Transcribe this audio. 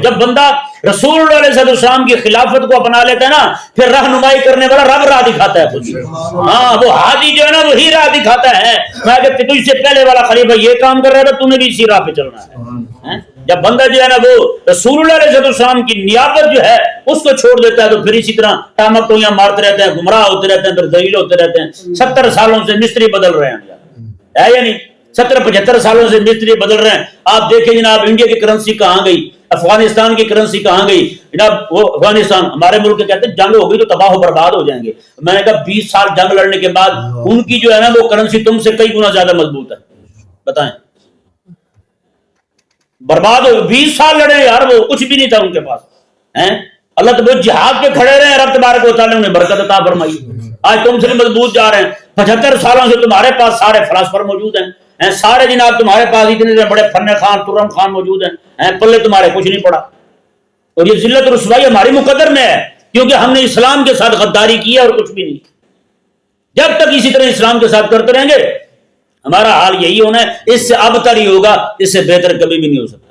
جب بندہ رسول اللہ علیہ السلام کی خلافت کو اپنا لیتا ہے نا، پھر رہنمائی کرنے والا رب راہ دکھاتا ہے خود۔ ہاں وہ ہادی جو ہے نا وہی راہ دکھاتا ہے۔ میں کہ تجھ سے پہلے والا خلیفہ یہ کام کر رہا تھا، تو نے بھی اسی راہ پہ چلنا ہے۔ جب بندہ جو ہے نا وہ رسول اللہ علیہ السلام کی نیابت جو ہے اس کو چھوڑ دیتا ہے، تو پھر اسی طرح ٹامک ٹوئیاں مارتے رہتے ہیں، گمراہ ہوتے رہتے ہیں، پھر ذلیل ہوتے رہتے ہیں۔ 70 سالوں سے مستری بدل رہے ہیں، ہے یا نہیں؟ 70-75 سالوں سے مستری بدل رہے ہیں۔ آپ دیکھیں جناب انڈیا کی کرنسی کہاں گئی، افغانستان کی کرنسی کہاں گئی جناب؟ وہ افغانستان ہمارے ملک کے کہتے ہیں جنگ ہو گئی تو تباہ و برباد ہو جائیں گے۔ میں نے کہا 20 سال جنگ لڑنے کے بعد ان کی جو ہے نا وہ کرنسی تم سے کئی گنا زیادہ مضبوط ہے، بتائیں۔ برباد ہو 20 سال لڑے یار، وہ کچھ بھی نہیں تھا ان کے پاس، ہیں؟ اللہ تبارک جہاد پہ کھڑے رہے، رب تبارک و تعالیٰ نے برکت عطا فرمائی۔ آج تم سے مضبوط جا رہے ہیں۔ 75 سالوں سے تمہارے پاس سارے فلاسفر موجود ہیں، سارے جناب تمہارے پاس اتنے بڑے فن خان ترم خان موجود ہیں، پلے تمہارے کچھ نہیں پڑا۔ اور یہ ذلت اور رسوائی ہماری مقدر میں ہے، کیونکہ ہم نے اسلام کے ساتھ غداری کی ہے اور کچھ بھی نہیں۔ جب تک اسی طرح اسلام کے ساتھ کرتے رہیں گے ہمارا حال یہی ہونا ہے، اس سے ابتر ہی ہوگا، اس سے بہتر کبھی بھی نہیں ہو سکتا۔